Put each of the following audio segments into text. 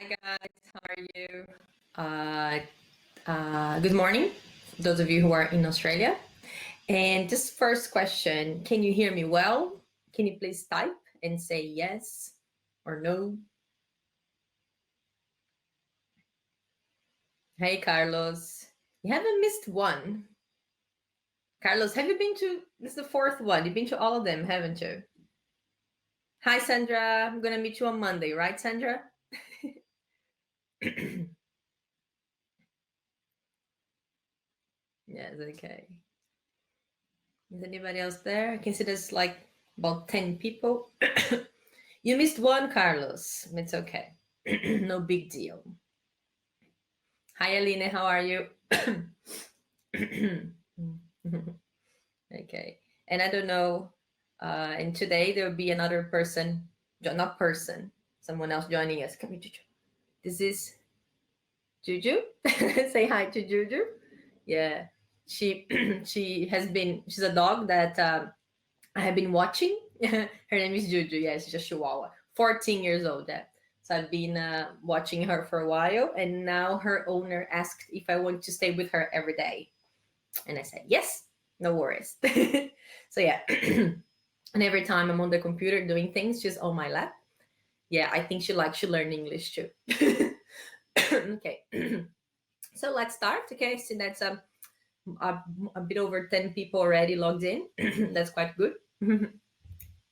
Hi guys, how are you? Good morning, those of you who are in Australia. And just first question, can you hear me well? Can you please type and say yes or no? Hey Carlos, you haven't missed one. Carlos, have you been to, this is the fourth one. You've been to all of them, haven't you? Hi Sandra, I'm gonna meet you on Monday, right Sandra? Yes, okay. Is anybody else there? I can see there's like about 10 people. You missed one, Carlos. It's okay. No big deal. Hi, Aline. How are you? Okay. And I don't know. And today there will be another person, not person, someone else joining us. Come here, Juju. This is Juju. Say hi to Juju. Yeah. She she's a dog that I have been watching. Her name is Juju. Yeah, she's a Chihuahua, 14 years old. Yeah. So I've been watching her for a while, and now her owner asked if I want to stay with her every day, and I said yes, no worries. So yeah, and every time I'm on the computer doing things, she's on my lap. Yeah, I think she likes to learn English too. Okay, so let's start. Okay, so that's a bit over 10 people already logged in. That's quite good.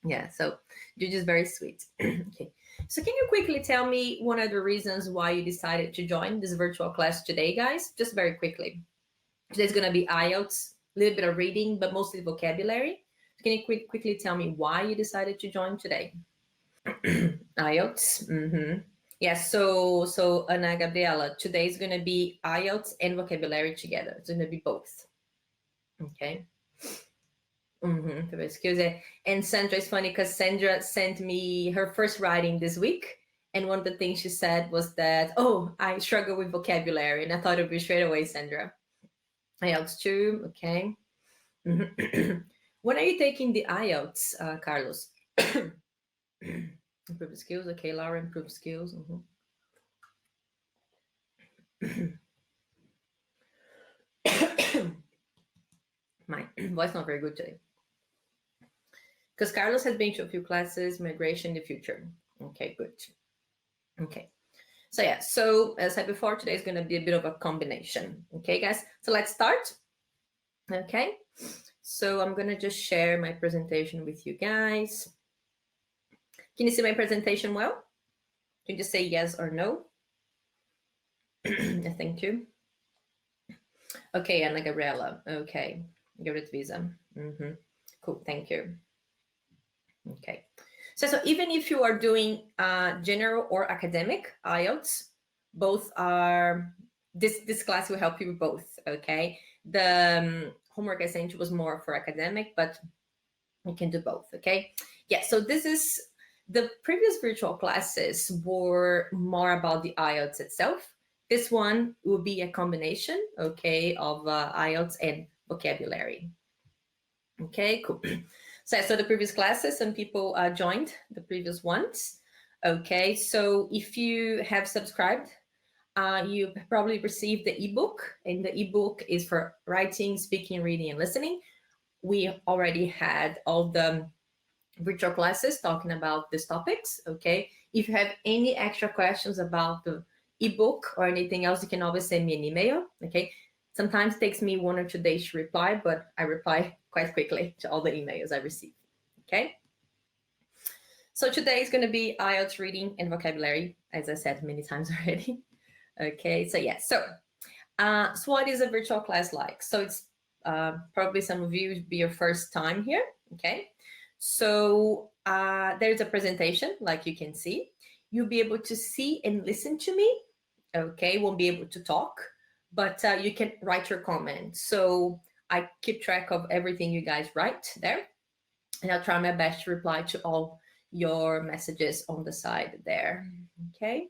Yeah, so you're just very sweet. Okay, so can you quickly tell me one of the reasons why you decided to join this virtual class today, guys? Just very quickly. Today's going to be Ielts, a little bit of reading, but mostly vocabulary. Can you quickly tell me why you decided to join today? Ielts. Yeah, so Ana Gabriela, today is going to be Ielts and vocabulary together. It's going to be both. Okay. Excuse me. And Sandra is funny because Sandra sent me her first writing this week. And one of the things she said was that, oh, I struggle with vocabulary. And I thought it would be straight away, Sandra. IELTS 2, okay. When are you taking the IELTS, Carlos? Improve skills, okay, Laura, improve skills. My voice not very good today. Because Carlos has been to a few classes, migration in the future. Okay, good. Okay. So yeah, so as I said before, today is going to be a bit of a combination. Okay, guys, so let's start. Okay, so I'm going to just share my presentation with you guys. Can you see my presentation well? Can you just say yes or no? Thank you. Okay, Anna Gabriela. Okay, give it visa. Cool, thank you. Okay, so even if you are doing general or academic IELTS, both are, this class will help you with both, okay? The homework I sent you was more for academic, but you can do both, okay? Yeah, so this is, the previous virtual classes were more about the IELTS itself. This one will be a combination, okay, of IELTS and vocabulary. Okay, cool. So the previous classes, some people joined the previous ones. Okay, so if you have subscribed, you probably received the ebook, and the ebook is for writing, speaking, reading, and listening. We already had all the virtual classes talking about these topics. Okay, if you have any extra questions about the ebook or anything else, you can always send me an email. Okay, sometimes it takes me 1 or 2 days to reply, but I reply quite quickly to all the emails I receive. Okay, so today is going to be IELTS reading and vocabulary, as I said many times already. Okay, so yeah, so what is a virtual class like? So it's probably some of you be your first time here. Okay, so there's a presentation, like you can see. You'll be able to see and listen to me. Okay, won't be able to talk, but you can write your comments. So I keep track of everything you guys write there, and I'll try my best to reply to all your messages on the side there. Okay.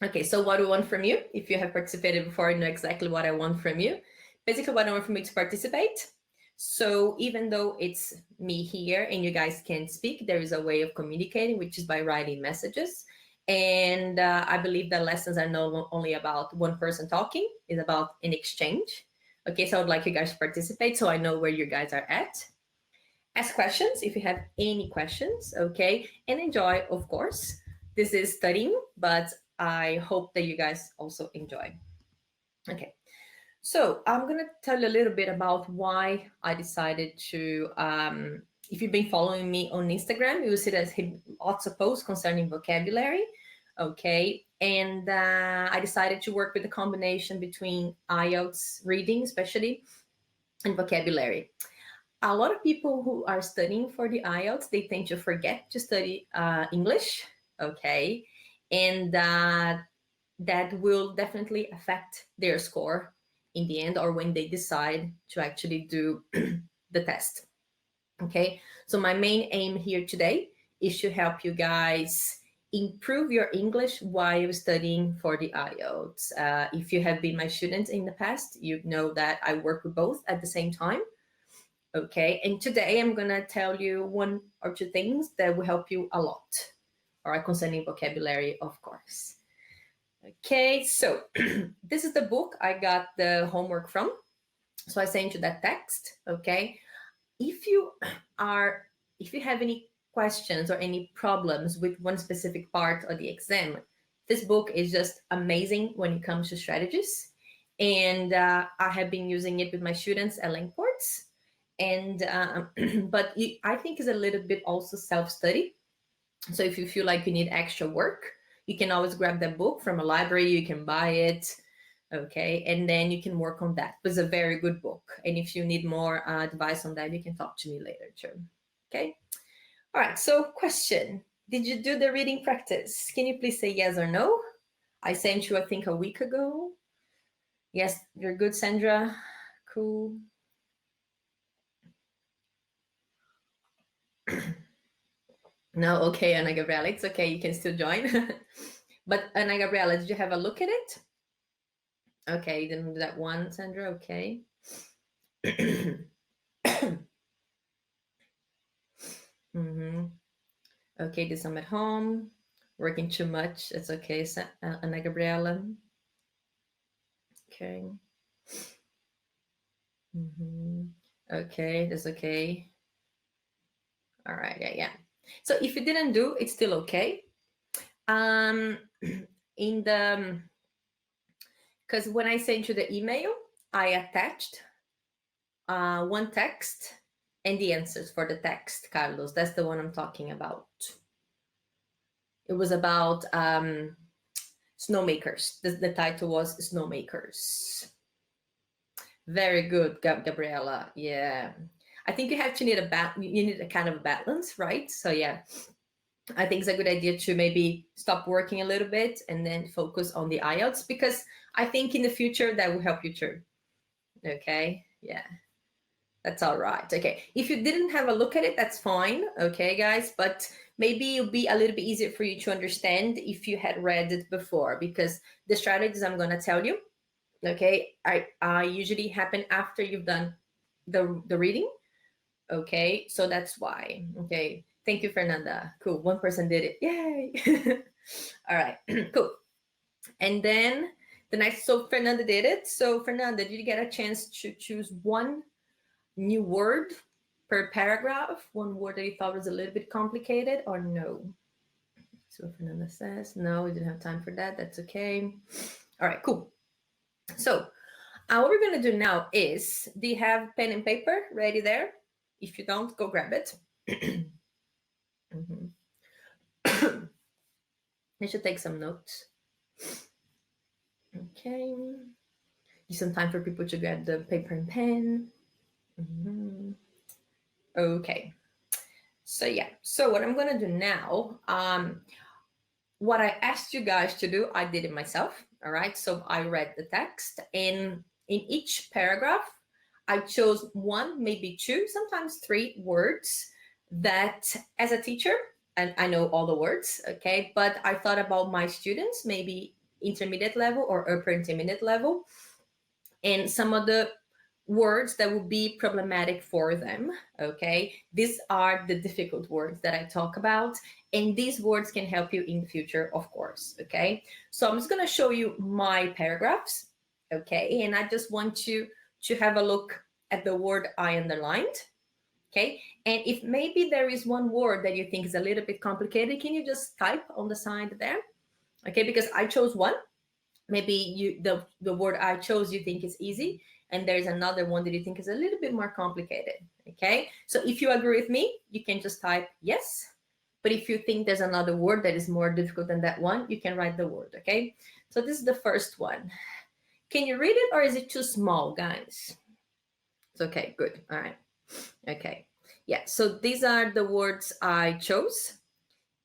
Okay, so what do I want from you? If you have participated before, you know exactly what I want from you. Basically, what I want from you to participate, So even though it's me here and you guys can speak, there is a way of communicating, which is by writing messages. And I believe that lessons are no only about one person talking, it's about an exchange. Okay, so I would like you guys to participate so I know where you guys are at. Ask questions if you have any questions, okay? And enjoy, of course. This is studying, but I hope that you guys also enjoy. Okay, so I'm going to tell you a little bit about why I decided to. If you've been following me on Instagram, you will see that lots of posts concerning vocabulary. Okay, and I decided to work with a combination between IELTS reading, especially, and vocabulary. A lot of people who are studying for the IELTS, they tend to forget to study English. Okay, and that will definitely affect their score in the end or when they decide to actually do the test. Okay, so my main aim here today is to help you guys improve your English while you're studying for the IELTS. If you have been my student in the past, you know that I work with both at the same time. Okay, and today I'm gonna tell you one or two things that will help you a lot. All right, concerning vocabulary, of course. Okay, so this is the book I got the homework from. So I sent you that text. Okay, if you have any questions or any problems with one specific part of the exam, this book is just amazing when it comes to strategies. And I have been using it with my students at Langports. And but I think it's a little bit also self-study. So if you feel like you need extra work, you can always grab that book from a library, you can buy it, okay, and then you can work on that. It's a very good book. And if you need more advice on that, you can talk to me later too. Okay. All right. So question, did you do the reading practice? Can you please say yes or no? I sent you, I think, a week ago. Yes, you're good, Sandra. Cool. No, okay, Ana Gabriela, it's okay. You can still join. But Ana Gabriela, did you have a look at it? Okay, you didn't do that one, Sandra. Okay. Mm-hmm. Okay, this I'm at home, working too much. It's okay, Ana Gabriela. Okay. Mm-hmm. Okay, that's okay. All right, yeah. So if you didn't do, it's still okay. In the, because when I sent you the email, I attached one text and the answers for the text, Carlos. That's the one I'm talking about. It was about snowmakers. The title was Snowmakers. Very good, Gabriela. Yeah, I think you have to need you need a kind of balance, right? So yeah, I think it's a good idea to maybe stop working a little bit and then focus on the IELTS, because I think in the future that will help you too. Okay, yeah. That's all right. Okay. If you didn't have a look at it, that's fine. Okay, guys. But maybe it'll be a little bit easier for you to understand if you had read it before, because the strategies I'm going to tell you, okay, I usually happen after you've done the reading. Okay. So that's why. Okay. Thank you, Fernanda. Cool. One person did it. Yay. All right. Cool. And then the next, so Fernanda did it. So Fernanda, did you get a chance to choose one new word per paragraph, one word that you thought was a little bit complicated, or no? So Fernanda says, no, we didn't have time for that. That's okay. All right, cool. So what we're going to do now is, do you have pen and paper ready there? If you don't, go grab it. Mm-hmm. I should take some notes. Okay. Give some time for people to grab the paper and pen. Mm-hmm. Okay. So yeah, so what I'm gonna do now, what I asked you guys to do, I did it myself. All right, so I read the text, and in each paragraph, I chose one, maybe two, sometimes three words that, as a teacher, and I know all the words, okay, but I thought about my students, maybe intermediate level or upper intermediate level, and some of the words that will be problematic for them. Okay, these are the difficult words that I talk about, and these words can help you in the future, of course. Okay, so I'm just going to show you my paragraphs. Okay, and I just want you to have a look at the word I underlined. Okay, and if maybe there is one word that you think is a little bit complicated, can you just type on the side there? Okay, because I chose one. Maybe the word I chose you think is easy, and there's another one that you think is a little bit more complicated. Okay, so if you agree with me, you can just type yes. But if you think there's another word that is more difficult than that one, you can write the word. Okay, so this is the first one. Can you read it, or is it too small, guys? It's okay, good. All right. Okay. Yeah, so these are the words I chose.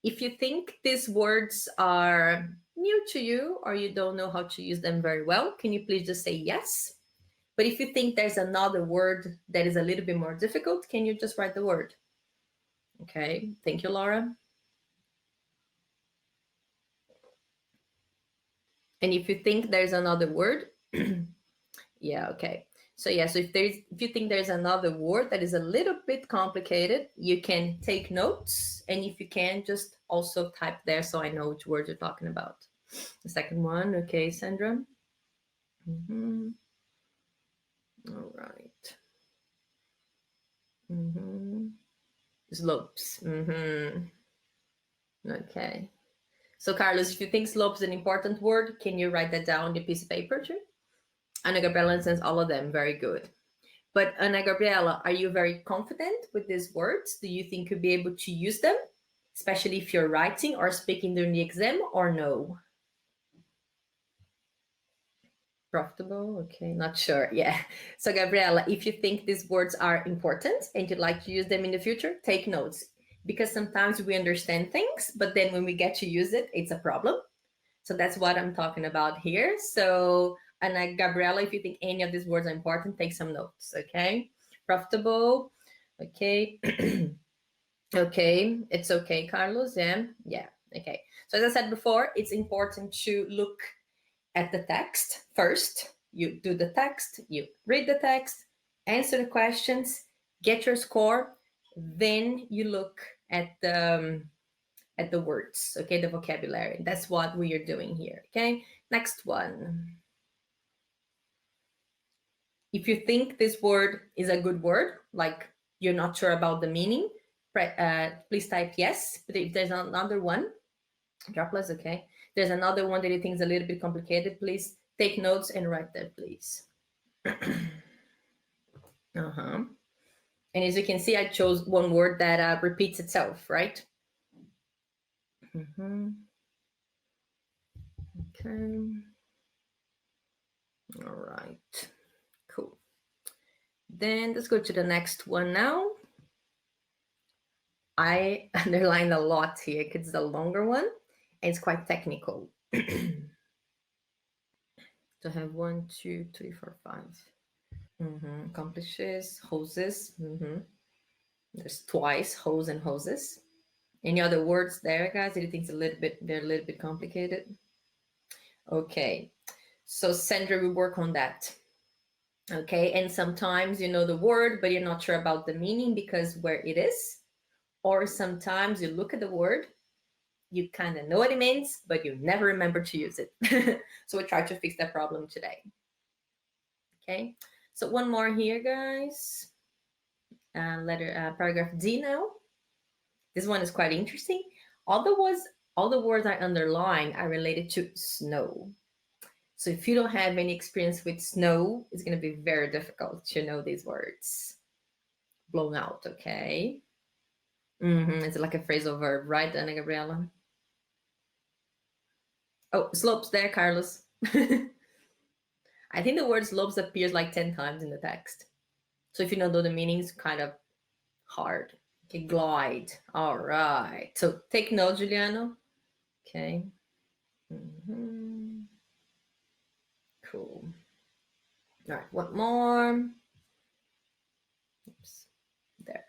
If you think these words are new to you or you don't know how to use them very well, can you please just say yes? But if you think there's another word that is a little bit more difficult, can you just write the word? Okay, thank you, Laura. And if you think there's another word, yeah, okay. So yeah, so if you think there's another word that is a little bit complicated, you can take notes, and if you can, just also type there so I know which word you're talking about. The second one, okay, Sandra. Mm-hmm. All right. Mm-hmm. Slopes. Mm-hmm. Okay. So Carlos, if you think slopes is an important word, can you write that down on your piece of paper too? Ana Gabriela sends all of them. Very good. But Ana Gabriela, are you very confident with these words? Do you think you'll be able to use them, especially if you're writing or speaking during the exam, or no? Profitable? Okay, not sure. Yeah. So Gabriela, if you think these words are important and you'd like to use them in the future, take notes. Because sometimes we understand things, but then when we get to use it, it's a problem. So that's what I'm talking about here. So, and Gabriela, if you think any of these words are important, take some notes, okay? Profitable, okay. Okay, it's okay, Carlos, yeah, okay. So as I said before, it's important to look at the text first. You do the text, you read the text, answer the questions, get your score, then you look at the words, okay, the vocabulary. That's what we are doing here, okay? Next one. If you think this word is a good word, like you're not sure about the meaning, please type yes. But if there's another one, droplets, okay? There's another one that you think is a little bit complicated, please take notes and write that, please. Uh-huh. And as you can see, I chose one word that repeats itself, right? Mm-hmm. Okay. All right. Cool. Then let's go to the next one now. I underlined a lot here because it's a longer one and it's quite technical. So I have 1, 2, 3, 4, 5. Accomplishes, hoses. There's twice hose and hoses. Any other words there, guys? Do you think they're a little bit complicated? Okay. So Sandra will work on that. Okay, and sometimes you know the word, but you're not sure about the meaning because where it is. Or sometimes you look at the word, you kind of know what it means, but you never remember to use it. So we try to fix that problem today. Okay, so one more here, guys. Paragraph D now. This one is quite interesting. All the words I underline are related to snow. So if you don't have any experience with snow, it's going to be very difficult to know these words. Blown out, okay? It's like a phrasal verb, right, Ana Gabriela? Oh, slopes there, Carlos. I think the word slopes appears like 10 times in the text. So if you don't know the meaning, it's kind of hard. Okay, glide. All right. So take note, Juliano. Okay. Cool. All right, one more. Oops. There.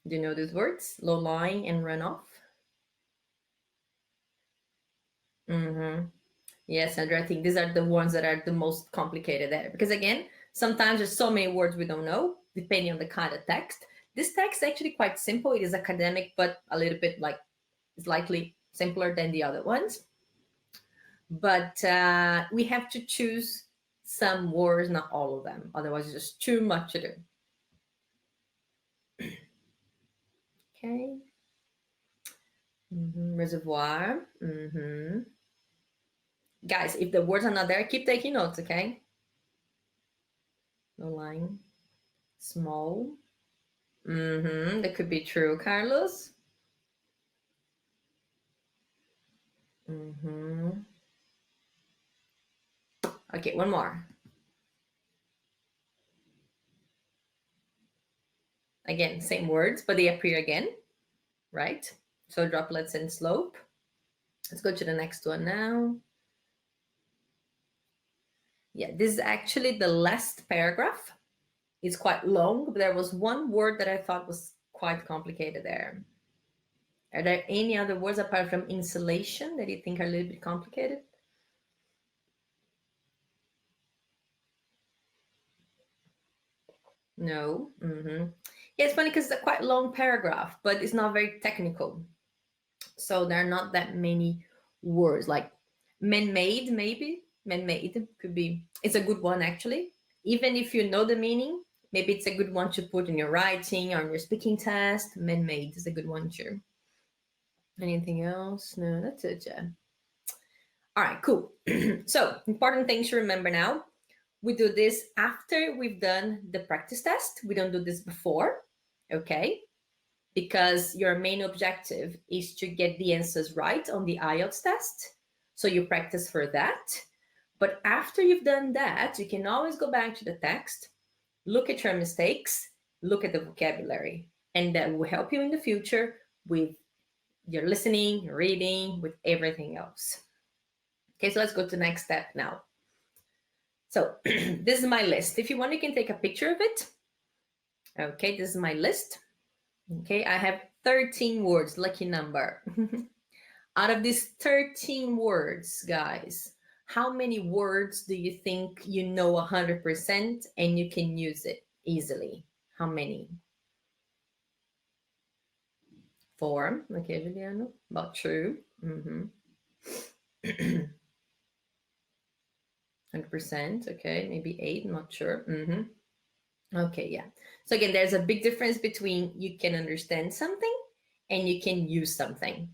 Do you know these words? Low lying and runoff. Yes, Sandra, I think these are the ones that are the most complicated there. Because again, sometimes there's so many words we don't know, depending on the kind of text. This text is actually quite simple. It is academic, but a little bit like slightly simpler than the other ones. But we have to choose some words, not all of them. Otherwise, it's just too much to do. Okay. Reservoir. Guys, if the words are not there, keep taking notes, okay? No line. Small. That could be true, Carlos. Okay, one more. Again, same words, but they appear again, right? So droplets and slope. Let's go to the next one now. Yeah, this is actually the last paragraph. It's quite long, but there was one word that I thought was quite complicated there. Are there any other words apart from insulation that you think are a little bit complicated? No. Yeah, it's funny because it's a quite long paragraph, but it's not very technical. So there are not that many words. Like man-made, maybe. Man-made could be, it's a good one actually. Even if you know the meaning, maybe it's a good one to put in your writing or in your speaking test. Man-made is a good one too. Anything else? No, that's it, yeah. All right, cool. So important things to remember now. We do this after we've done the practice test. We don't do this before, okay? Because your main objective is to get the answers right on the Ielts test. So you practice for that. But after you've done that, you can always go back to the text, look at your mistakes, look at the vocabulary, and that will help you in the future with your listening, your reading, with everything else. Okay, so let's go to the next step now. So this is my list. If you want, you can take a picture of it. Okay, this is my list. Okay, I have 13 words, lucky number. Out of these 13 words, guys, how many words do you think you know 100% and you can use it easily? How many? 4. Okay, Juliano, about true. 100%. Okay, maybe 8, not sure. Okay, yeah. So again, there's a big difference between you can understand something and you can use something.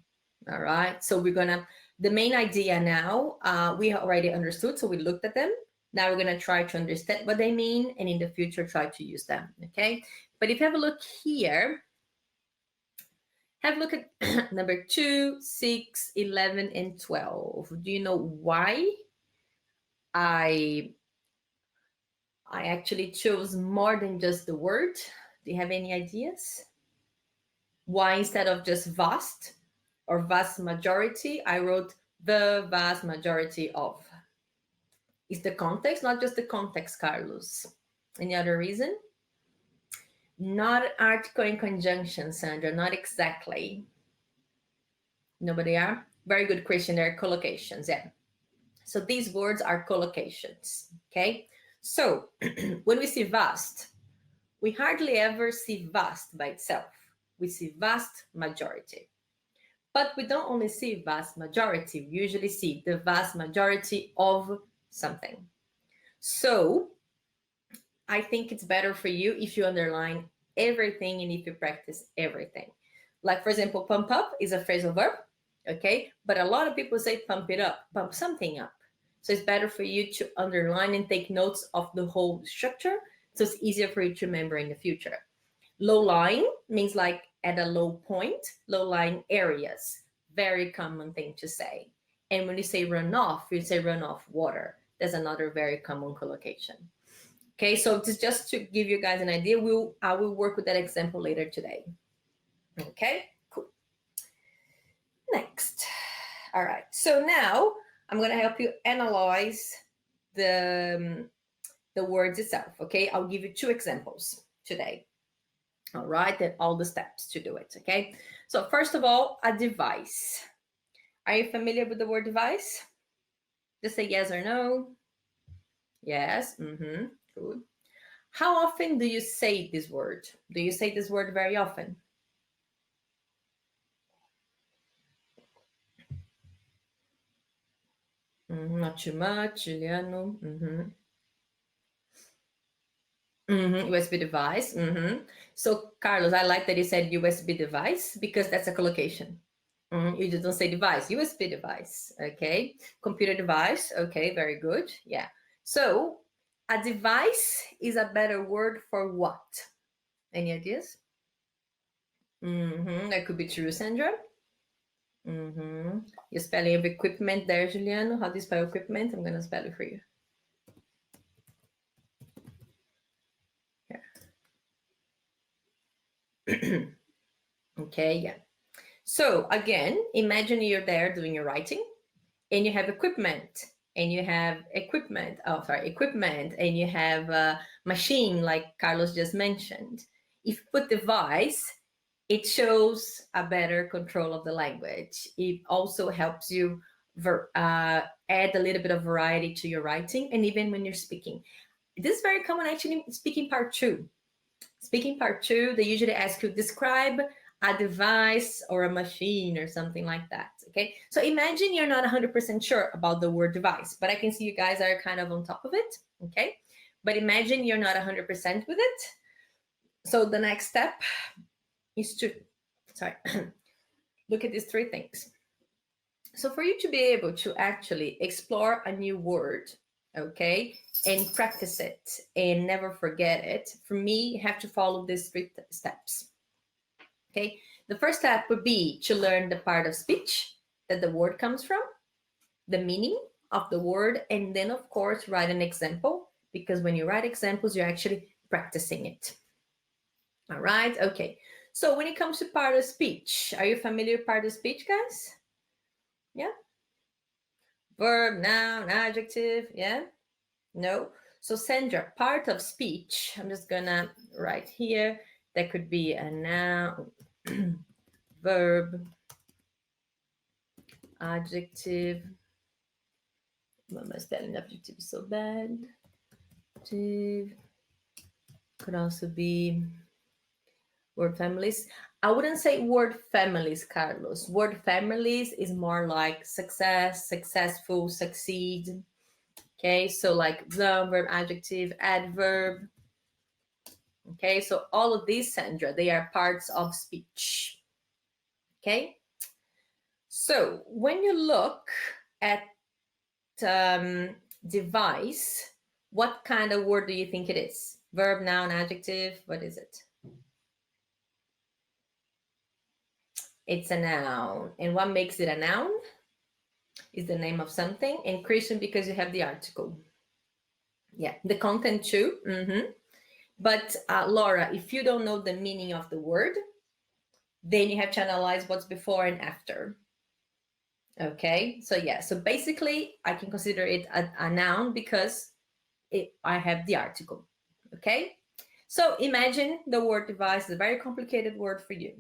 All right. So we're gonna, the main idea now, we already understood. So we looked at them. Now we're gonna try to understand what they mean and in the future try to use them. Okay. But if you have a look here, have a look at number 2, 6, 11, and 12. Do you know why I actually chose more than just the word? Do you have any ideas? Why instead of just vast or vast majority, I wrote the vast majority of? Is the context, not just the context, Carlos. Any other reason? Not article in conjunction, Sandra, not exactly. Nobody are? Very good question. They're collocations, yeah. So these words are collocations, okay? So when we see vast, we hardly ever see vast by itself. We see vast majority. But we don't only see vast majority, we usually see the vast majority of something. So I think it's better for you if you underline everything and if you practice everything. Like, for example, pump up is a phrasal verb, okay? But a lot of people say pump it up, pump something up. So it's better for you to underline and take notes of the whole structure so it's easier for you to remember in the future. Low lying means like at a low point, low lying areas. Very common thing to say. And when you say runoff, you say runoff water. That's another very common collocation. Okay, so this just to give you guys an idea, I will work with that example later today. Okay, cool. Next. All right, so now I'm gonna help you analyze the words itself. Okay, I'll give you 2 examples today. All right, and all the steps to do it. Okay, so first of all, a device. Are you familiar with the word device? Just say yes or no. Yes. Good. How often do you say this word? Do you say this word very often? Not too much, Juliano. USB device. So, Carlos, I like that you said USB device because that's a collocation. You just don't say device, USB device. Okay. Computer device. Okay, very good. Yeah. So, a device is a better word for what? Any ideas? That could be true, Sandra. You're spelling of equipment there, Juliano. How do you spell equipment? I'm going to spell it for you. Okay, yeah. So again, imagine you're there doing your writing and you have equipment and you have equipment and you have a machine like Carlos just mentioned. If you put device, it shows a better control of the language. It also helps you add a little bit of variety to your writing and even when you're speaking. This is very common actually in speaking part 2. Speaking part 2, they usually ask you describe a device or a machine or something like that. Okay, so imagine you're not 100% sure about the word device, but I can see you guys are kind of on top of it. Okay, but imagine you're not 100% with it. So the next step is to, look at these 3 things. So for you to be able to actually explore a new word, okay, and practice it and never forget it, for me, you have to follow these 3 steps. Okay, the first step would be to learn the part of speech that the word comes from, the meaning of the word, and then, of course, write an example, because when you write examples, you're actually practicing it. All right, okay. So when it comes to part of speech, are you familiar with part of speech, guys? Yeah? Verb, noun, adjective, yeah? No? So Sandra, part of speech, I'm just gonna write here, that could be a noun, verb, adjective. Well, my spelling adjective is so bad. Adjective could also be word families. I wouldn't say word families, Carlos. Word families is more like success, successful, succeed. Okay, so like the verb, adjective, adverb. Okay, so all of these, Sandra, they are parts of speech. Okay, so when you look at device, what kind of word do you think it is? Verb, noun, adjective, what is it? It's a noun. And what makes it a noun? Is the name of something. And Christian, because you have the article. Yeah, the content too. But Laura, if you don't know the meaning of the word, then you have to analyze what's before and after. Okay, so yeah, so basically I can consider it a noun because I have the article. Okay, so imagine the word device is a very complicated word for you.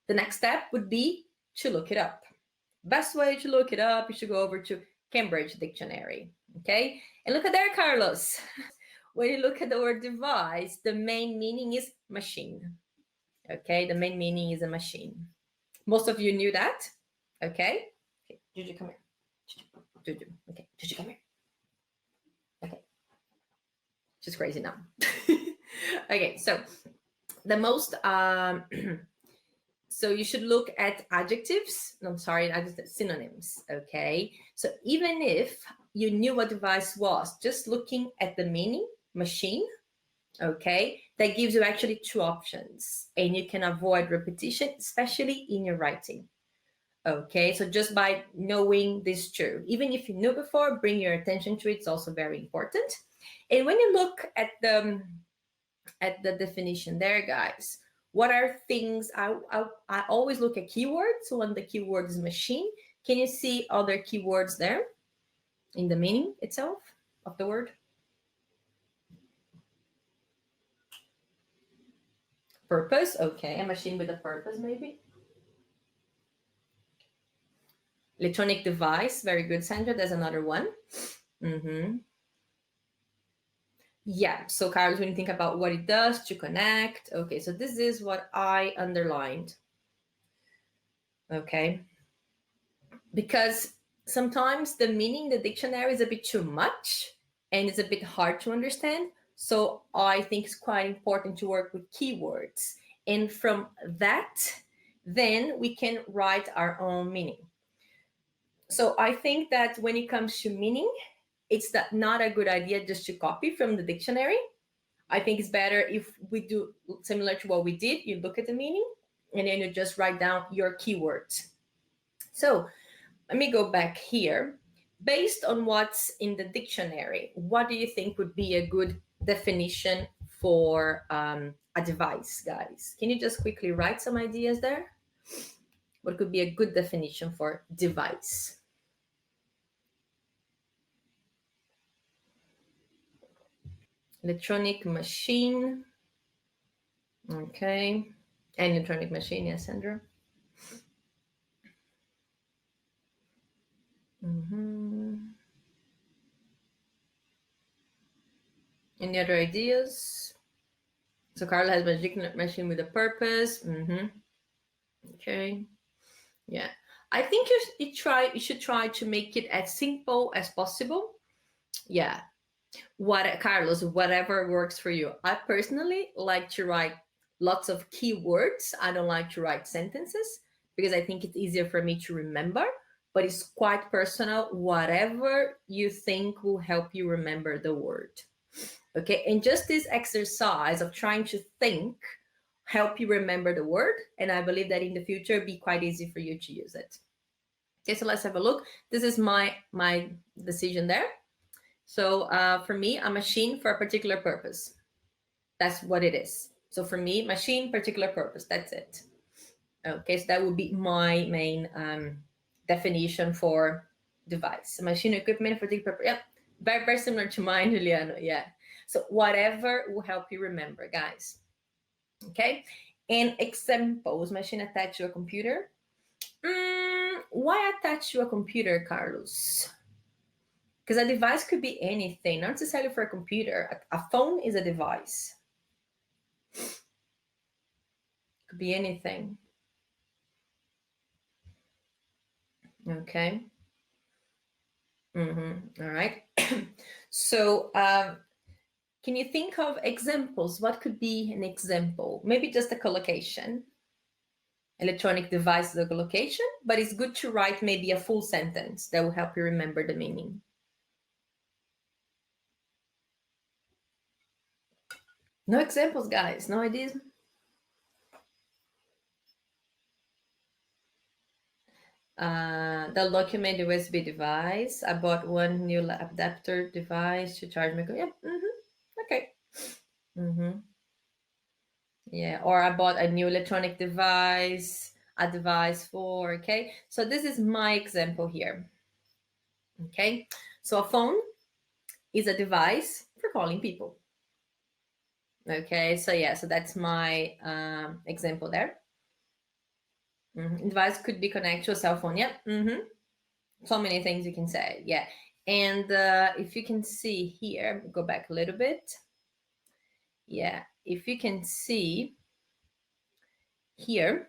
The next step would be to look it up. Best way to look it up is to go over to Cambridge Dictionary. Okay, and look at there, Carlos. When you look at the word device, the main meaning is machine. Okay, the main meaning is a machine. Most of you knew that. Okay, Juju, come here. Juju, okay, Juju, come here. Okay, she's crazy now. Okay, so the most so you should look at adjectives. No, I'm sorry, synonyms. Okay, so even if you knew what device was, just looking at the meaning, machine, okay, that gives you actually 2 options, and you can avoid repetition, especially in your writing. Okay, so just by knowing this 2, even if you knew before, bring your attention to it. It's also very important. And when you look at the definition there, guys, what are things? I always look at keywords. So when the keyword is machine, can you see other keywords there in the meaning itself of the word? Purpose, okay, a machine with a purpose, maybe. Electronic device, very good, Sandra. There's another one. Yeah, so Carlos, when you think about what it does to connect, okay, so this is what I underlined. Okay, because sometimes the meaning in the dictionary is a bit too much and it's a bit hard to understand. So I think it's quite important to work with keywords. And from that, then we can write our own meaning. So I think that when it comes to meaning, it's not a good idea just to copy from the dictionary. I think it's better if we do similar to what we did. You look at the meaning and then you just write down your keywords. So let me go back here. Based on what's in the dictionary, what do you think would be a good definition for a device, guys? Can you just quickly write some ideas there? What could be a good definition for device? Electronic machine. Okay. An electronic machine, yes, Sandra. Any other ideas? So Carla has magic machine with a purpose. Okay. Yeah. I think you should try to make it as simple as possible. Yeah. Carlos, whatever works for you. I personally like to write lots of keywords. I don't like to write sentences because I think it's easier for me to remember, but it's quite personal. Whatever you think will help you remember the word. Okay, and just this exercise of trying to think help you remember the word, and I believe that in the future it'll be quite easy for you to use it. Okay, so let's have a look. This is my decision there. So for me, a machine for a particular purpose. That's what it is. So for me, machine, particular purpose. That's it. Okay, so that would be my main definition for device. Machine, equipment for particular purpose. Yep, very, very similar to mine, Juliano. Yeah. So whatever will help you remember, guys. Okay. And examples, machine attached to a computer. Why attach to a computer, Carlos? Because a device could be anything, not necessarily for a computer. A phone is a device. Could be anything. Okay. All right. So can you think of examples? What could be an example? Maybe just a collocation. Electronic device is a collocation, but it's good to write maybe a full sentence that will help you remember the meaning. No examples, guys. No ideas. The document USB device. I bought one new adapter device to charge my computer. Yeah. Okay. Yeah. Or I bought a new electronic device, a device for. Okay. So this is my example here. Okay. So a phone is a device for calling people. Okay. So yeah. So that's my example there. Device could be connected to a cell phone. Yeah. So many things you can say. Yeah. And if you can see here, go back a little bit. Yeah. If you can see here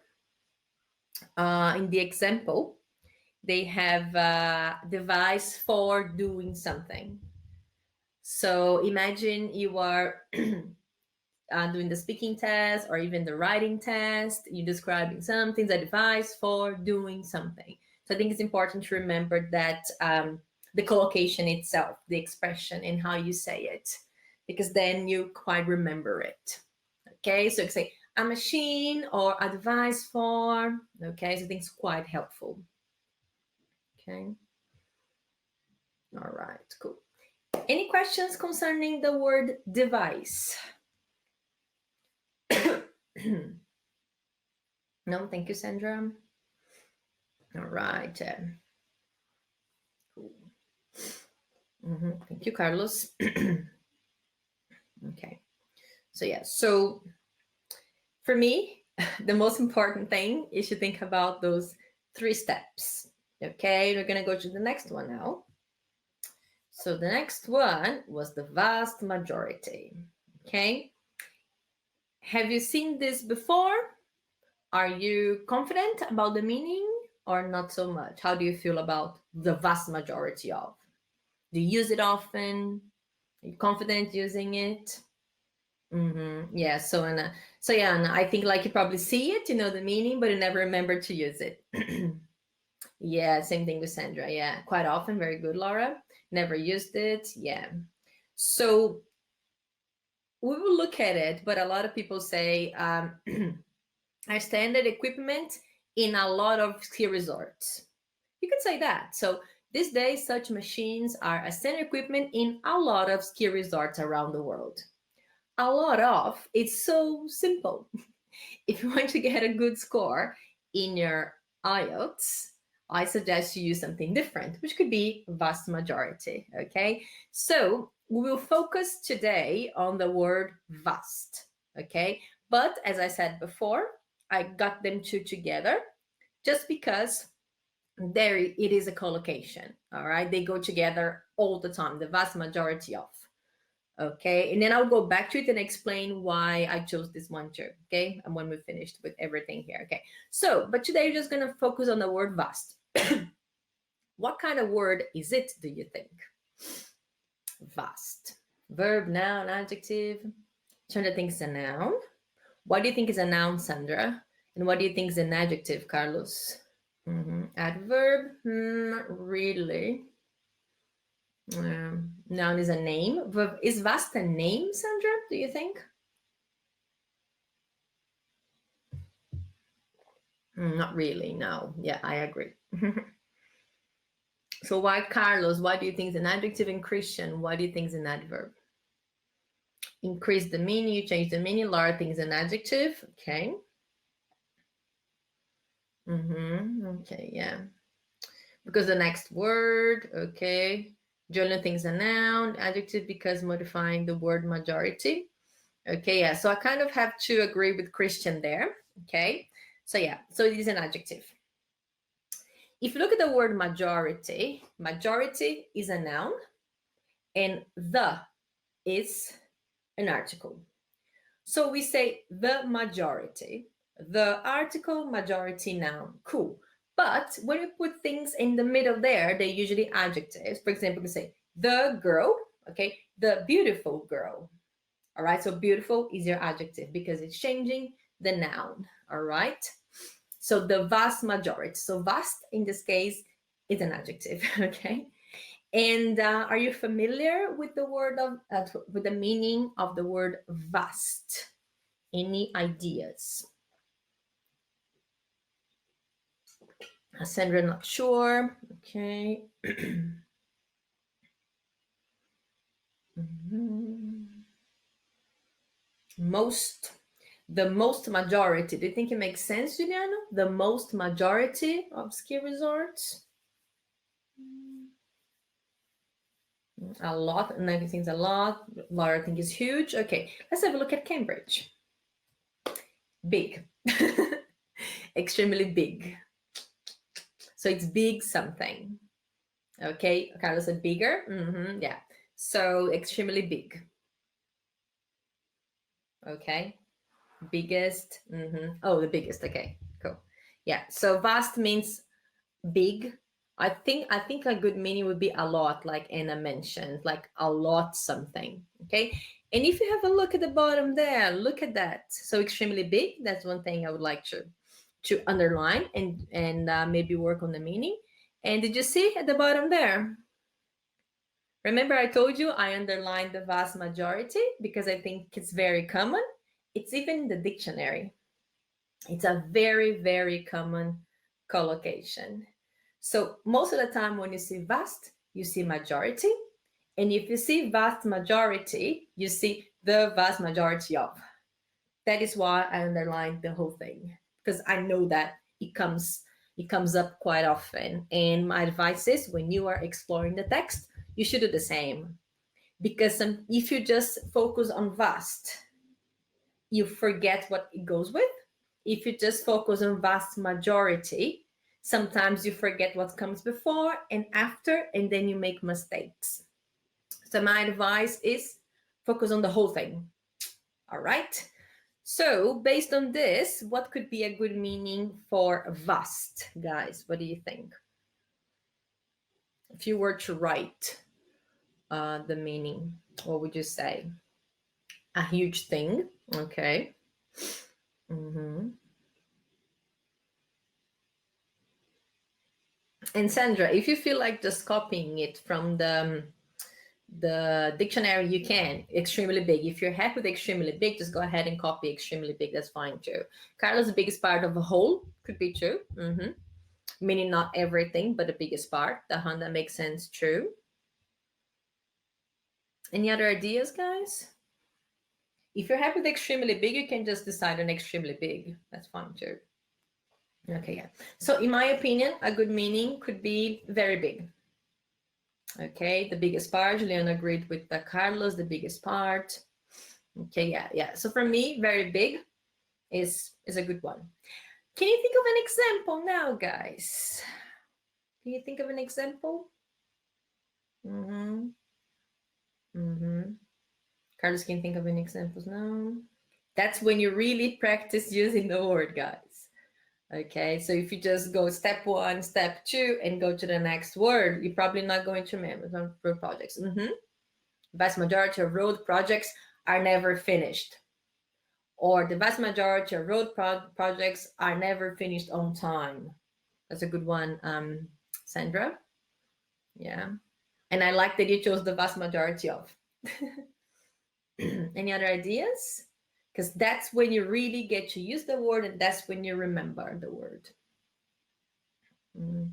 in the example, they have a device for doing something. So imagine you are doing the speaking test or even the writing test, you're describing something, a device for doing something. So I think it's important to remember that the collocation itself, the expression and how you say it, because then you quite remember it. Okay, so you can say a machine or a device for, okay, so I think it's quite helpful. Okay. All right, cool. Any questions concerning the word device? No, thank you, Sandra. All right. Cool. Thank you, Carlos. Okay. So yeah, so for me, the most important thing is to think about those 3 steps. Okay, we're going to go to the next one now. So the next one was the vast majority. Okay. Have you seen this before? Are you confident about the meaning or not so much? How do you feel about the vast majority of? Do you use it often? Are you confident using it? Yeah. So and I think like you probably see it, you know the meaning, but you never remember to use it. Yeah. Same thing with Sandra. Yeah. Quite often. Very good, Laura. Never used it. Yeah. So we will look at it, but a lot of people say our standard equipment in a lot of ski resorts. You could say that. So these days, such machines are a standard equipment in a lot of ski resorts around the world. A lot of, it's so simple. If you want to get a good score in your Ielts, I suggest you use something different, which could be vast majority. Okay, so we will focus today on the word vast. Okay, but as I said before, I got them two together just because there it is a collocation. All right, they go together all the time, the vast majority of. Okay, and then I'll go back to it and explain why I chose this one too. Okay, and when we're finished with everything here. Okay, so but today we're just gonna focus on the word vast. What kind of word is it, do you think? Vast. Verb, noun, adjective. Turn to think it's a noun. What do you think is a noun, Sandra? And what do you think is an adjective, Carlos? Adverb? Really? Noun is a name. Verb, is vast a name, Sandra, do you think? Not really, no. Yeah, I agree. So why, Carlos, what do you think is an adjective in Christian? What do you think is an adverb? Increase the meaning, you change the meaning. Laura thinks an adjective. Okay. Okay, yeah. Because the next word, okay. Julian thinks a noun, adjective because modifying the word majority. Okay, yeah. So I kind of have to agree with Christian there. Okay. So yeah, so it is an adjective. If you look at the word majority, majority is a noun and the is an article. So we say the majority, the article, majority, noun. Cool. But when you put things in the middle there, they're usually adjectives. For example, we say the girl, okay, the beautiful girl. All right, so beautiful is your adjective because it's changing the noun. All right. So the vast majority. So vast in this case is an adjective. Okay. And are you familiar with the word of with the meaning of the word vast? Any ideas? Sandra, not sure. Okay. The most majority. Do you think it makes sense, Juliano? The most majority of ski resorts? A lot, and I think a lot. Laura think is huge. Okay, let's have a look at Cambridge. Big. Extremely big. So it's big something. Okay, Carlos said bigger. Yeah. So extremely big. Okay. Biggest. Oh, the biggest. Okay, cool. Yeah. So vast means big. I think a good meaning would be a lot, like Anna mentioned, like a lot something. Okay. And if you have a look at the bottom there, look at that. So extremely big. That's one thing I would like to underline and maybe work on the meaning. And did you see at the bottom there? Remember I told you I underlined the vast majority because I think it's very common. It's even in the dictionary. It's a very, very common collocation. So most of the time when you see vast, you see majority. And if you see vast majority, you see the vast majority of. That is why I underlined the whole thing, because I know that it comes up quite often. And my advice is when you are exploring the text, you should do the same. Because if you just focus on vast, you forget what it goes with. If you just focus on vast majority, Sometimes you forget what comes before and after, and then you make mistakes. So my advice is focus on the whole thing. All right. So based on this, what could be a good meaning for vast, guys? What do you think? If you were to write the meaning, what would you say? A huge thing. Okay. Mm-hmm. And Sandra, if you feel like just copying it from the dictionary, you can. Extremely big. If you're happy with extremely big, just go ahead and copy extremely big. That's fine too. Carlos, the biggest part of a whole could be true. Mm-hmm. Meaning not everything, but the biggest part. The Honda makes sense. True. Any other ideas, guys? If you're happy with extremely big, you can just decide on extremely big. That's fine too. Okay, yeah. So in my opinion, a good meaning could be very big. Okay, the biggest part. Juliana agreed with the Carlos, the biggest part. Okay, yeah. So for me, very big is a good one. Can you think of an example now, guys? Can you think of an example? Mm-hmm. Mm-hmm. Carlos, can you think of any examples now? That's when you really practice using the word, guys. Okay, so if you just go step 1, step 2, and go to the next word, you're probably not going to remember some road projects. Vast majority of road projects are never finished. Or the vast majority of road projects are never finished on time. That's a good one, Sandra. Yeah. And I like that you chose the vast majority of. Any other ideas? Because that's when you really get to use the word, and that's when you remember the word. Mm-hmm.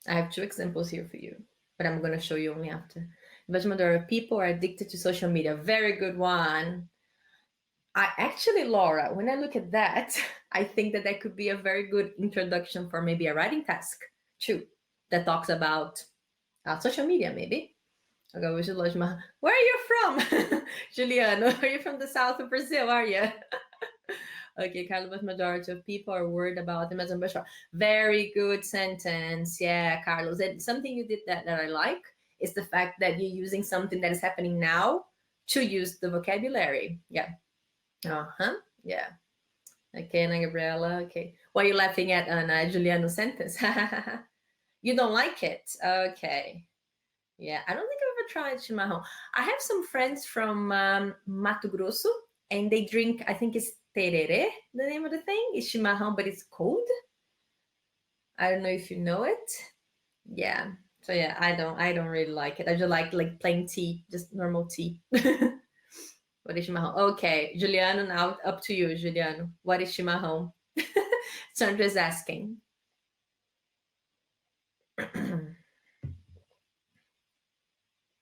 I have 2 examples here for you, but I'm going to show you only after. The vast majority of people are addicted to social media. Very good one. I actually, Laura, when I look at that, I think that that could be a very good introduction for maybe a writing task too, that talks about social media, maybe. Where are you from? Juliano, are you from the south of Brazil, are you? Okay, Carlos, majority of people are worried about the Amazon bushfire. Very good sentence. Yeah, Carlos. And something you did that I like is the fact that you're using something that is happening now to use the vocabulary. Yeah. Uh-huh. Yeah. Okay, Ana Gabriela. Okay. What are you laughing at, Ana? Juliano's sentence. You don't like it? Okay. Yeah, I don't think I've ever tried chimarrão. I have some friends from Mato Grosso, and they drink, I think it's tereré, the name of the thing. It's chimarrão, but it's cold. I don't know if you know it. Yeah. So yeah, I don't really like it. I just like plain tea, just normal tea. What is chimarrão? Okay, Juliano, now up to you, Juliano. What is chimarrão? Sandra's asking.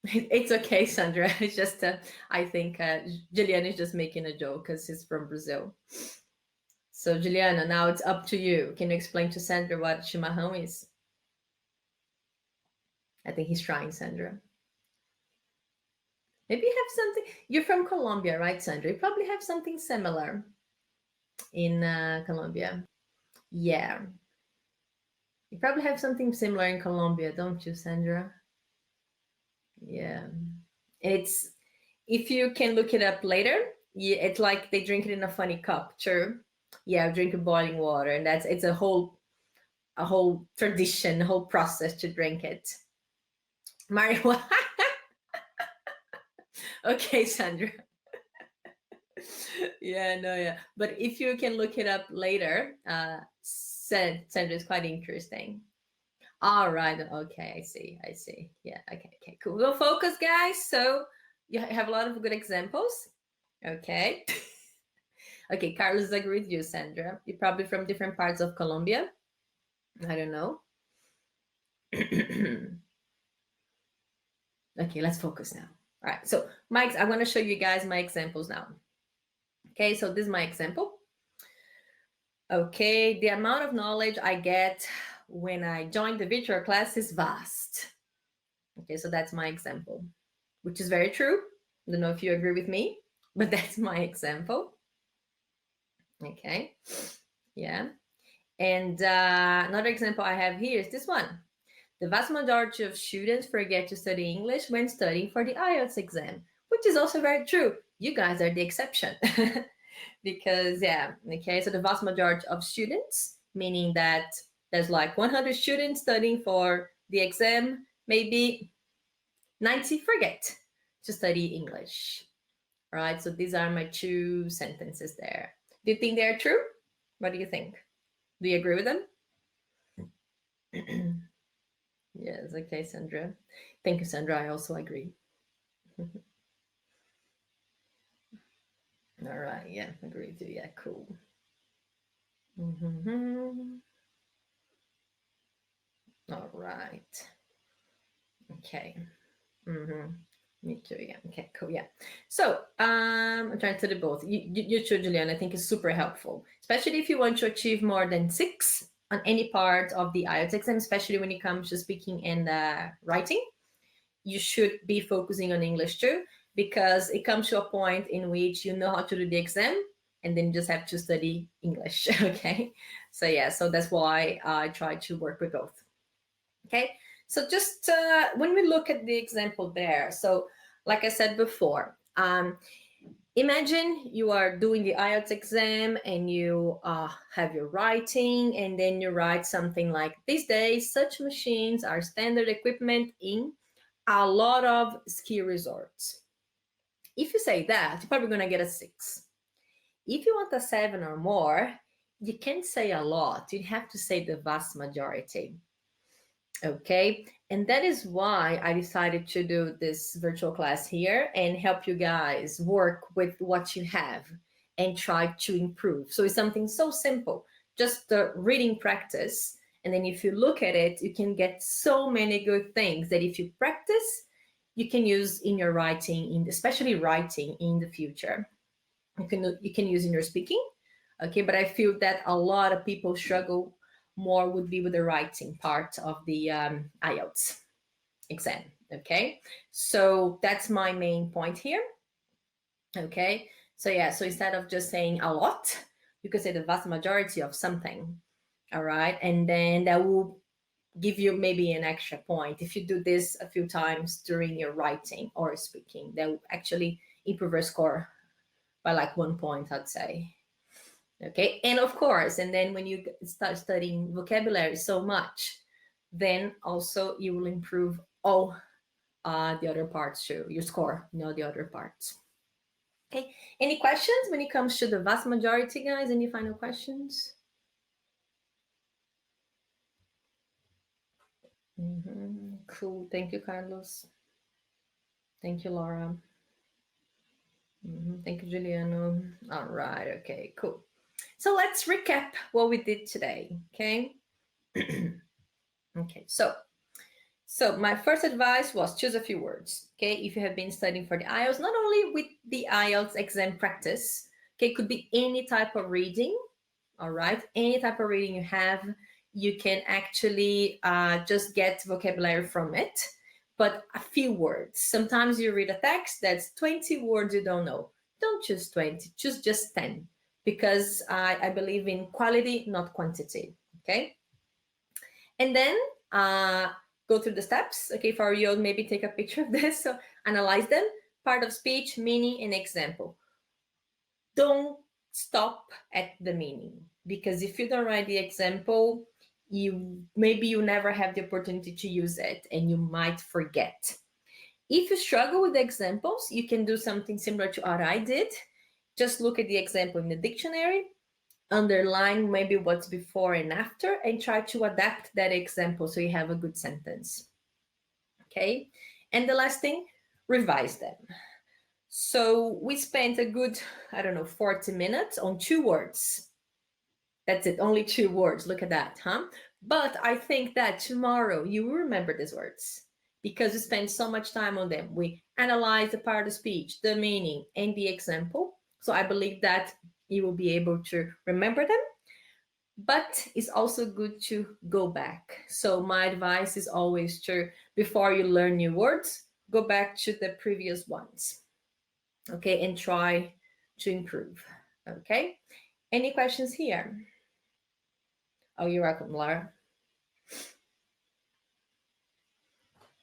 It's okay, Sandra. It's just, I think Juliana is just making a joke because he's from Brazil. So, Juliana, now it's up to you. Can you explain to Sandra what chimarrão is? I think he's trying, Sandra. Maybe you have something. You're from Colombia, right, Sandra? You probably have something similar in Colombia. Yeah. You probably have something similar in Colombia, don't you, Sandra? Yeah. It's, if you can look it up later, yeah, it's like they drink it in a funny cup. True. Yeah, drink boiling water, and it's a whole tradition, a whole process to drink it. Marijuana. Okay, Sandra. Yeah. But if you can look it up later, Sandra is quite interesting. All right. Okay, I see. Yeah. Okay. Cool. We'll focus, guys. So you have a lot of good examples. Okay. Okay, Carlos, agree with you, Sandra. You're probably from different parts of Colombia. I don't know. Okay, let's focus now. All right, so Mike, I'm going to show you guys my examples now. Okay, so this is my example. Okay, the amount of knowledge I get when I join the virtual class is vast. Okay, so that's my example, which is very true. I don't know if you agree with me. but that's my example. Okay, yeah. And another example I have here is this one. The vast majority of students forget to study English when studying for the Ielts exam, which is also very true. You guys are the exception. Because, yeah, okay, so the vast majority of students, meaning that there's like 100 students studying for the exam, maybe 90 forget to study English. All right, so these are my two sentences there. Do you think they're true? What do you think? Do you agree with them? Yes, okay, Sandra. Thank you, Sandra. I also agree. All right, yeah, agree too. Yeah, cool. Mm-hmm. All right. Okay. Mm-hmm. Me too. Yeah. Okay. Cool. Yeah. So I'm trying to do both. You too, Julian. I think is super helpful, especially if you want to achieve more than 6 on any part of the IELTS exam, especially when it comes to speaking and writing. You should be focusing on English too, because it comes to a point in which you know how to do the exam, and then you just have to study English. Okay. So yeah. So that's why I try to work with both. Okay, so just when we look at the example there, so like I said before, imagine you are doing the IELTS exam and you have your writing, and then you write something like, these days, such machines are standard equipment in a lot of ski resorts. If you say that, you're probably going to get a 6. If you want a 7 or more, you can't say a lot. You have to say the vast majority. Okay, and that is why I decided to do this virtual class here and help you guys work with what you have and try to improve. So it's something so simple, just the reading practice. And then if you look at it, you can get so many good things that if you practice, you can use in your writing, in especially writing in the future. You can use in your speaking. Okay, but I feel that a lot of people struggle more would be with the writing part of the IELTS exam. Okay, so that's my main point here. Okay, so yeah, so instead of just saying a lot, you could say the vast majority of something. All right, and then that will give you maybe an extra point if you do this a few times during your writing or speaking. That will actually improve your score by like 1 point, I'd say. Okay, and of course, and then when you start studying vocabulary so much, then also you will improve all the other parts too, your score, the other parts. Okay, any questions when it comes to the vast majority, guys? Any final questions? Cool, thank you, Carlos. Thank you, Laura. Thank you, Juliano. All right, okay, cool. So let's recap what we did today, okay? Okay, so my first advice was choose a few words, okay? If you have been studying for the IELTS, not only with the IELTS exam practice, okay, it could be any type of reading, all right? Any type of reading you have, you can actually just get vocabulary from it, but a few words. Sometimes you read a text that's 20 words you don't know. Don't choose 20, choose just 10, because I believe in quality, not quantity, okay? And then go through the steps. Okay, for you, maybe take a picture of this. So analyze them. Part of speech, meaning, and example. Don't stop at the meaning, because if you don't write the example, you never have the opportunity to use it and you might forget. If you struggle with the examples, you can do something similar to what I did. Just look at the example in the dictionary, underline maybe what's before and after, and try to adapt that example so you have a good sentence. Okay, and the last thing, revise them. So we spent a good, 40 minutes on 2 words. That's it, only 2 words. Look at that, huh? But I think that tomorrow you will remember these words because we spent so much time on them. We analyzed the part of speech, the meaning, and the example. So I believe that you will be able to remember them. But it's also good to go back. So my advice is always to, before you learn new words, go back to the previous ones. Okay, and try to improve. Okay, any questions here? Oh, you're welcome, Laura.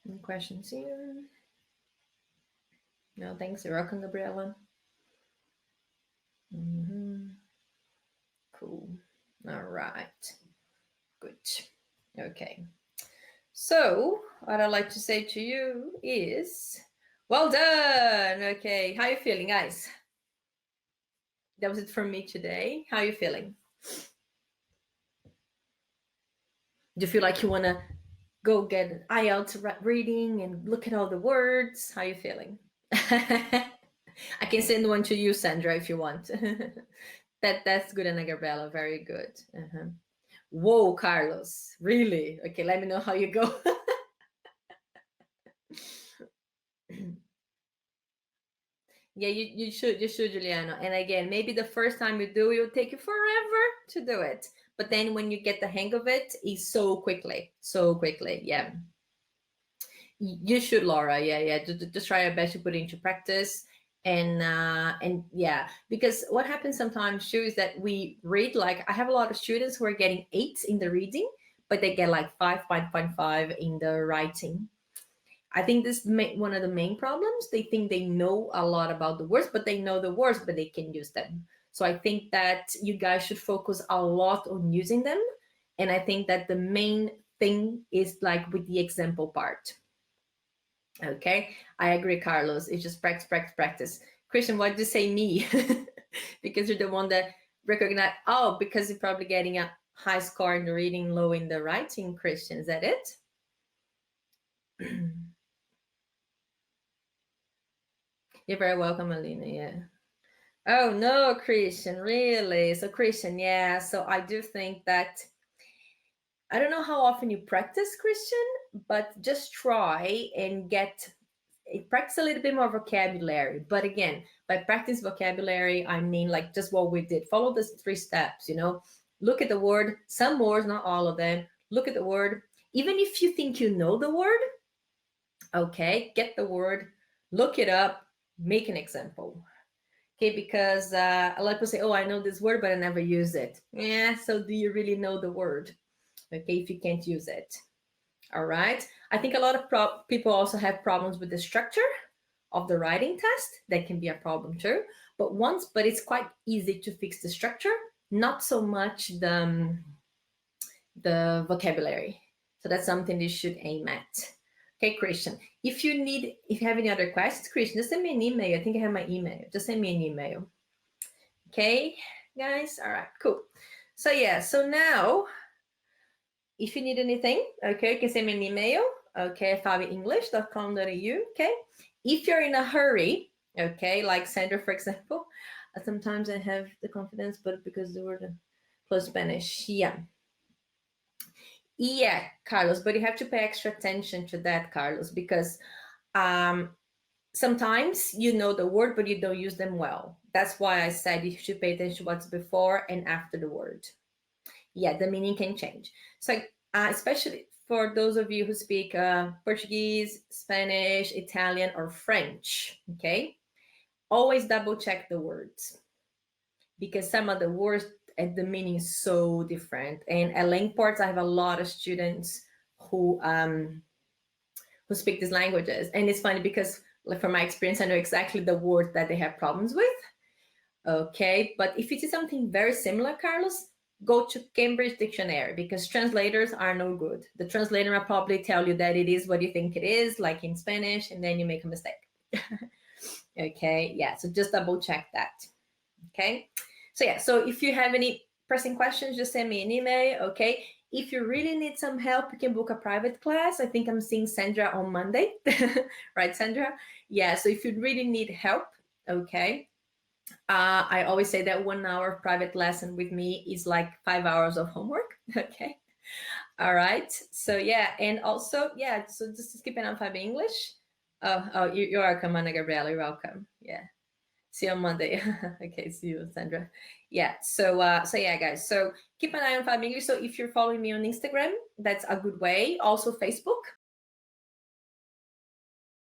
Any questions here? No, thanks. You're welcome, Gabriella. Cool. All right. Good. Okay. So, what I'd like to say to you is, well done. Okay. How you feeling, guys? That was it from me today. How you feeling? Do you feel like you want to go get an Ielts reading and look at all the words? How you feeling? I can send one to you, Sandra, if you want. That's good, Ana Gabriela. Very good. Whoa, Carlos. Really? Okay, let me know how you go. Yeah, you should, Juliano. And again, maybe the first time you do, it'll take you forever to do it. But then when you get the hang of it, it's so quickly. So quickly. Yeah. You should, Laura. Yeah. Just try your best to put it into practice. And yeah, because what happens sometimes too is that we read, like I have a lot of students who are getting 8s in the reading, but they get like 5.5 in the writing. I think this is one of the main problems. They think they know a lot about the words, but they know the words, but they can use them. So I think that you guys should focus a lot on using them. And I think that the main thing is like with the example part. Okay, I agree, Carlos. It's just practice, practice, practice. Christian, why did you say me? Because you're the one that recognize. Oh, because you're probably getting a high score in the reading, low in the writing. Christian, is that it? You're very welcome, Alina. Yeah. Oh no, Christian, really? So Christian, yeah. So I do think that I don't know how often you practice, Christian, but just try and practice a little bit more vocabulary. But again, by practice vocabulary, I mean like just what we did. Follow the 3 steps, look at the word, some words, not all of them. Look at the word. Even if you think you know the word, okay, get the word, look it up, make an example. Okay, because a lot of people say, oh, I know this word, but I never use it. Yeah, so do you really know the word? Okay, if you can't use it. All right. I think a lot of people also have problems with the structure of the writing test. That can be a problem too. But it's quite easy to fix the structure, not so much the vocabulary. So that's something you should aim at. Okay, Christian. If you have any other questions, Christian, just send me an email. I think I have my email. Just send me an email. Okay, guys. All right, cool. So yeah, so now if you need anything, okay, you can send me an email, okay, fabioenglish.com.au, okay? If you're in a hurry, okay, like Sandra, for example, sometimes I have the confidence, but because the word close Spanish, yeah. Yeah, Carlos, but you have to pay extra attention to that, Carlos, because sometimes you know the word, but you don't use them well. That's why I said you should pay attention to what's before and after the word. Yeah, the meaning can change. So especially for those of you who speak Portuguese, Spanish, Italian, or French, okay? Always double check the words because some of the words and the meaning is so different. And at Langports, I have a lot of students who speak these languages. And it's funny because like from my experience, I know exactly the words that they have problems with. Okay, but if you see something very similar, Carlos, go to Cambridge Dictionary because translators are no good. The translator will probably tell you that it is what you think it is, like in Spanish, and then you make a mistake. Okay, yeah, so just double check that. Okay, so yeah, so if you have any pressing questions, just send me an email. Okay, if you really need some help, you can book a private class. I think I'm seeing Sandra on Monday, right, Sandra? Yeah, so if you really need help, okay. I always say that 1 hour of private lesson with me is like 5 hours of homework. Okay. All right. So yeah, and also yeah. So just keep an eye on Fab English. Oh, you're welcome, Ana Gabriela. You're welcome. Yeah. See you on Monday. Okay. See you, Sandra. Yeah. So yeah, guys. So keep an eye on Fab English. So if you're following me on Instagram, that's a good way. Also Facebook.